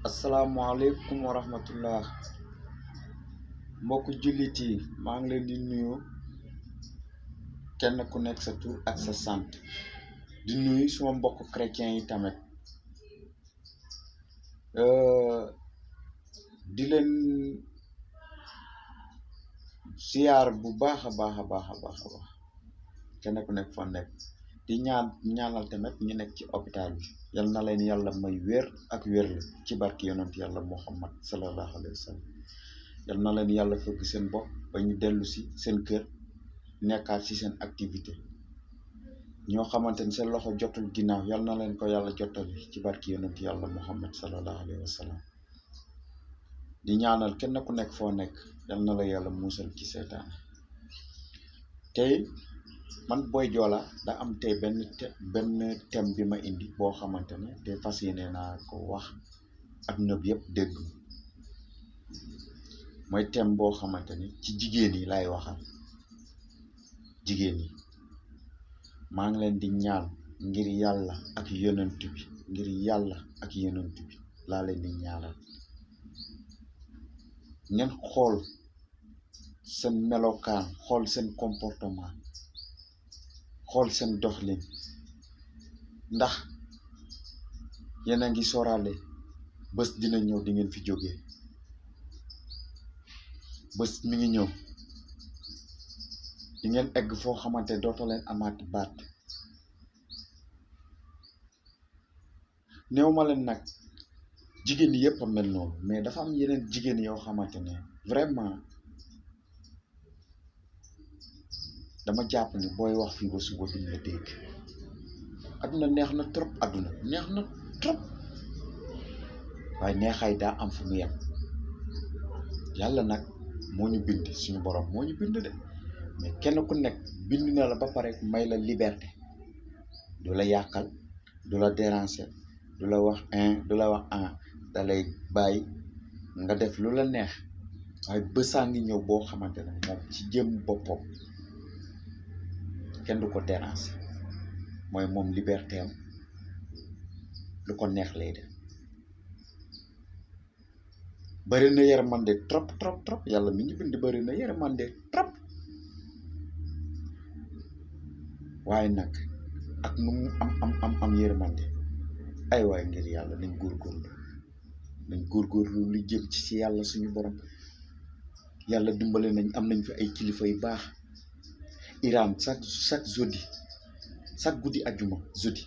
Assalamualaikum warahmatullah. Mbokk jullit yi maa ngi leen di nuyu kenn ku nekk sa tur ak sa sant di nuyu suma mbokk chrétien yi tamit di leen ziar bu baax a baax kenn ku nekk fa nekk di ñaanal tamit ñu nekk ci hôpital bi yal na leen yàlla may wér ak wérle ci barki yonent yàlla Muhammad sallallahu alayhi wa sallam. yal na leen yàlla fëgg seen bopp ba ñu dellu si seen kër nekkaat si seen activité ñoo xamante ni seen loxo jotul ginnaaw yal na leen ko yàlla jottali ci barki yonent yàlla Muhammad sallallahu alayhi wa sallam. di ñaanal kenn ku nekk foo nekk yal na la yàlla muusal ci seetaan. tey man Boy Joola da am tey benn thème bi ma indi boo xamante ne te fas yéene naa ko wax adduna bi yëpp dégg mooy thème boo xamante ni ci jigéen yi lay waxal. jigéen yi maa ngi leen di ñaan ngir yàlla ak yonent bi laa leen di ñaanal ngeen xool seen melokaan, xool seen comportement, xool seen doxalin ndax yéen a ngi sóoraale bés dina ñëw di ngeen fi jógee. bés mi ngi ñëw di ngeen egg foo xamante dootoo leen amaat baat. néew ma leen nag jigéen ñi yëpp a mel noonu, mais dafa am yeneen jigéen yoo xamante ne vraiment dama jàpp ni booy wax fii ba suba duñ la dégg. adduna neex na trop, adduna neex na trop, waaye neexaay daa am fu mu yem. yàlla nag moo ñu bind, suñu borom moo ñu bind de, mais kenn ku nekk bind na la ba pare may la liberté. du la yàqal, du la déranger, du la wax da lay bàyyi nga def lu la neex. waaye bësaa ngi ñëw boo xamante ne moom ci jëm boppam kenn du ko déranger, mooy moom liberté am lu ko neex lay def. bari na yërmande trop yàlla mi ñu bind bari na yërmande trop, waaye nag ak nu mu am yërmande ay waay ngir yàlla nañ góorgóorlu lu jëm ci yàlla suñu borom. yàlla dimbale nañ, am nañ fi ay kilifa yu baax. Iran chaque jeudi, chaque guddi ajjuma jeudi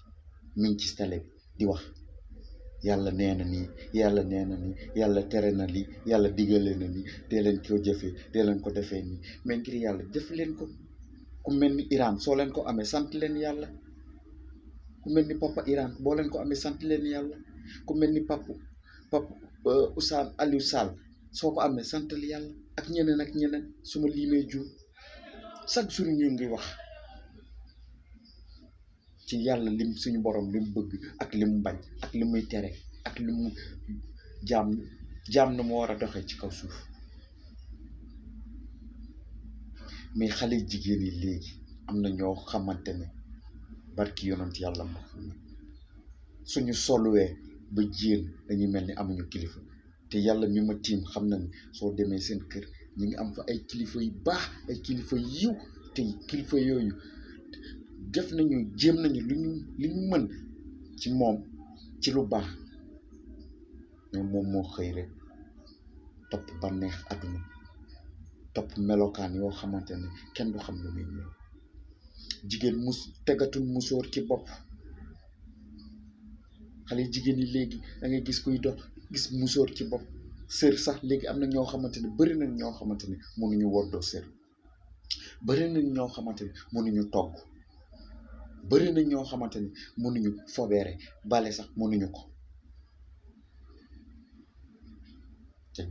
mi ngi ci télé bi di wax yàlla nee na nii, yàlla nee na nii, yàlla tere na lii, yàlla digale na nii, dee leen ko jëfee, dee leen ko defee nii. mais ngir yàlla def leen ko. ku mel ni Iran soo leen ko amee sant leen yàlla. ku mel ni papa Iran boo leen ko amee sant leen yàlla. ku mel ni papa Oustaz Aliou Sall soo ko amee santal yàlla. ak ñeneen su ma limee juum. chaque jour ñu ngi wax ci yàlla lim suñu borom lim bëgg ak lim bañ ak li muy tere ak li mu jaam na mu war a doxee ci kaw suuf. mais xale jigéen yi léegi am na ñoo xamante ne barki yonent yàlla Muhammad suñu soluwee ba jéen dañuy mel ni amuñu kilifa. te yàlla mi ma tiim xam na ni soo demee seen kër ñu ngi am fa ay kilifa yu baax, ay kilifa yiw. te kilifa yooyu def nañu, jéem nañu li ñu mën ci moom ci lu baax, mais moom moo xëy rek topp bànneex àdduna, topp melokaan yoo xamante ne kenn du xam lu muy ñëw. jigéen tegatul musóor ci bopp. xale jigéen yi léegi da ngay gis kuy dox gis musóor ci bopp. sër sax léegi am na ñoo xamante ne bari nañ ñoo xamante ne mënuñu woddoo sër. bari nañ ñoo xamante ne mënuñu togg. bari nañ ñoo xamante ne mënuñu fobeere bale sax mënuñu ko. te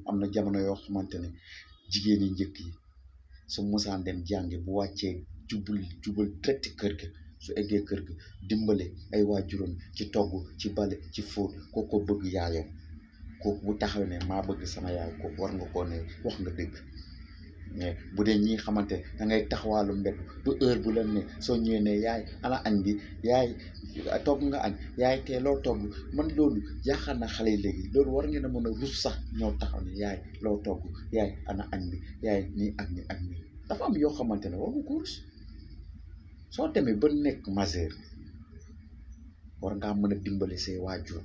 am na jamono yoo xamante ne jigéen yi njëkk yi su mosaan dem jàngi bu wàccee jubal direct kër ga. su eggee kër ga dimbale ay waajuram ci togg, ci bale, ci fóot. kooku bëgg yaayam. kooku bu taxaw ne maa bëgg sama yaay, kooku war nga koo ne wax nga dëgg. mais bu dee ñi xamante da ngay taxawaalu mbedd du heure bu la ne soo ñëwee ne yaay ana añ bi yaay togg nga añ yaay tey loo togg man loolu yaakaar naa xale yi léegi loolu war ngeen a mën a rus sax ñoo taxaw ne yaay loo togg yaay ana añ bi yaay nii ak nii ak nii dafa am yoo xamante ne war nga ko rus soo demee ba nekk majeur war ngaa mën a dimbali say waajur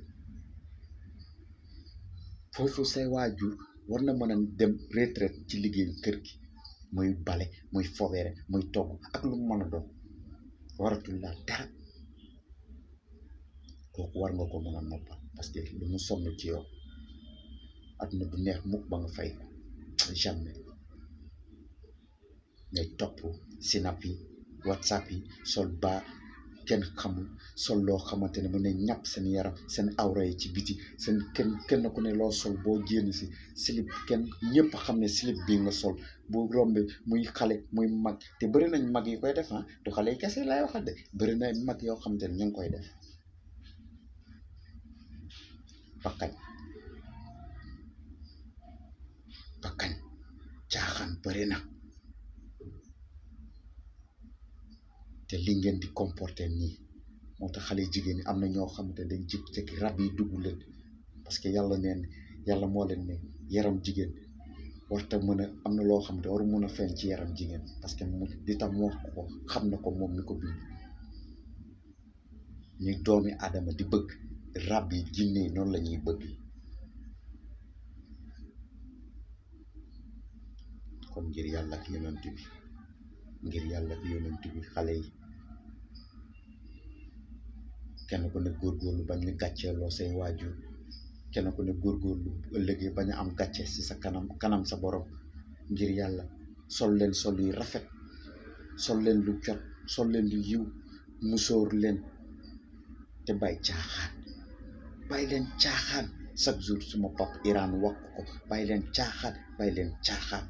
foofu say waajur war na mën a dem retraite ci liggéeyu kër gi muy bale muy fobeere muy togg ak lu mu mën a doon waratul laa dara kooku war nga ko mën a noppal parce que lu mu sonn ci yow àdduna du neex mukk ba nga fay ko jamais ngay topp sinap yi whatsapp yi sol ba kenn xamul sol loo xamante ne mën ne ñàpp seen yaram seen awra yi ci biti seen kenn ku ne loo sol boo génn si slip kenn ñëpp xam ne slip bii nga sol bu rombe muy xale muy mag te bëri nañ mag yi koy def du xale yi kese lay waxal de bëri na mag yoo xamante ne ñu ngi koy def bakkañ caaxaan bëri na te li ngeen di comporter nii moo tax xale jigéen ñi am na ñoo xamante dañ jékki-jékki rab yi dugg leen parce que yàlla moo leen ne yaram jigéen warta mën a am na loo xam ne waru mën a feeñ ci yaram jigéen parce que mu di tam mu wax ko xam na ko moom mi ko bind ñu doomi aadama di bëgg rab yi jinne yi noonu la ñuy bëgg kon ngir yàlla ak yonent bi xale yi kenn ku ne góorgóorlu bañ ñu gàcceeloo say waajur kenn ku ne góorgóorlu ëllëgee bañ a am gàcce ci sa kanam sa borom ngir yàlla sol leen sol yu rafet sol leen lu jot sol leen lu yiw musóor leen te bàyyi leen caaxaan chaque jour suma pap Iran wax ko bàyyi leen caaxaan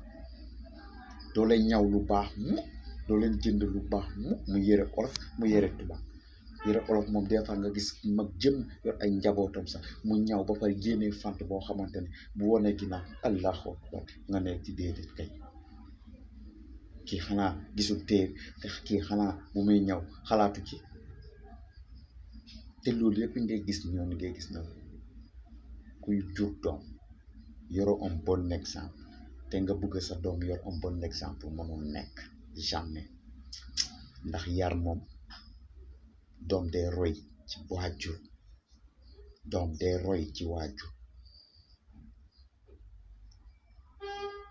doo leen ñaw lu baax mukk doo leen jënd lu baax mukk mu yëre olof mu yëre tubaab yëre olof moom des fois nga gis mag jëm yor ay njabootam sax mu ñaw ba pare génnee fant boo xamante ne bu wonee ginnaaw allahu akbar nga ne ci déedéet kay kii xanaa gisul téer te kii xanaa bu muy ñaw xalaatu ci te loolu yëpp ngay gis na kuy jur doom yoroo un bon exemple te nga bëgg sa doom yor un bon exemple mënul nekk jamais ndax yar moom doom day roy ci waajur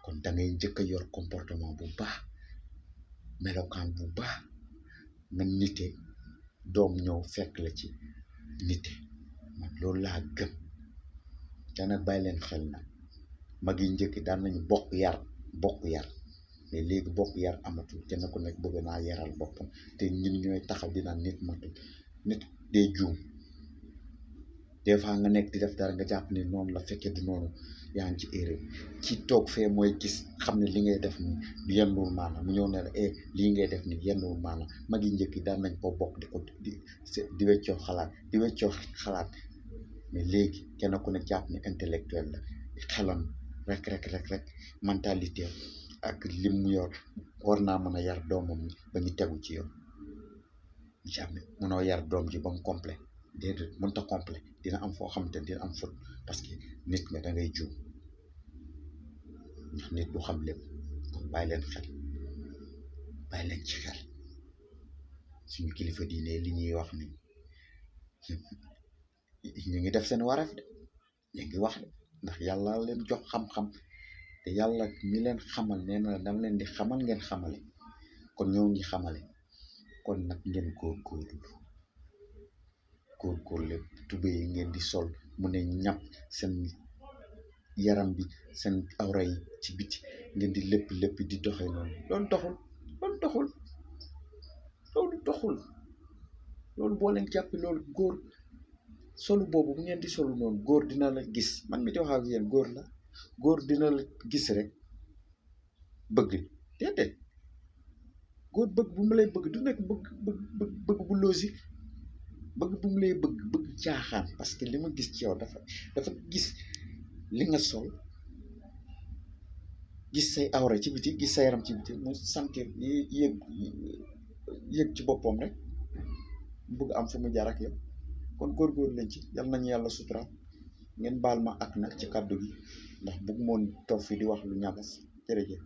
kon da ngay njëkk a yor comportement bu baax melokaan bu baax nga nite doom ñëw fekk la ci nite man loolu laa gëm te nag bàyyi leen xel nag mag yi njëkk daan nañu bokk yar mais léegi bokk yar amatul kenn ku nekk bëgg naa yaral boppam te ñun ñooy taxaw dinaan nit matul nit day juum des fois nga nekk di def dara nga jàpp ne noonu la fekkee du noonu yaa ngi ci erreur ci toog fee mooy gis xam ne li ngay def ni yennuwul maanaam mu ñëw ne la lii ngay def ni yennuwul maanaam mag yi njëkk daan nañ ko bokk di weccoo xalaat mais léegi kenn ku ne jàpp ne intellectuel la xelam rek mentalité ak lim mu yor war naa mën a yar doomam ba ñu tegu ci yoon jamais mënoo yar doom ji ba mu complet déedéet mënta complet dina am foo xamante ne dina am faute parce que nit nga da ngay juum ndax nit du xam lépp kon bàyyi leen ci xel suñu kilifa diine li ñuy wax ni ñu ngi def seen waraf de ñu ngi wax de ndax yàlla leen jox xam-xam te yàlla mi leen xamal nee na dama leen di xamal ngeen xamale kon ñoo ngi xamale kon nag ngeen góorgóorlu tubéy yi ngeen di sol mu ne ñàpp seen yaram bi seen awra yi ci biti ngeen di lépp di doxee noonu loolu doxul loolu boo leen jàppi loolu góor solu boobu bu ngeen di solu noonu góor dina la gis man mi di wax ak yéen góor dina la gis rek bëgg déedéet góor bëgg bu mu lay bëgg du nekk bëgg bu logique bëgg bu mu lay bëgg caaxaan parce que li ma gis ci yow dafa gis li nga sol gis say awra ci biti gis sa yaram ci biti mu sentir yëg yëg ci boppam rek bëgg am fu mu jaar ak yow kon góorgóorlu leen ci yal nañu yàlla sutura ngeen baal ma ak nag ci kàddu gi ndax bëgg moon toog fi di wax lu ñagas jërëjëf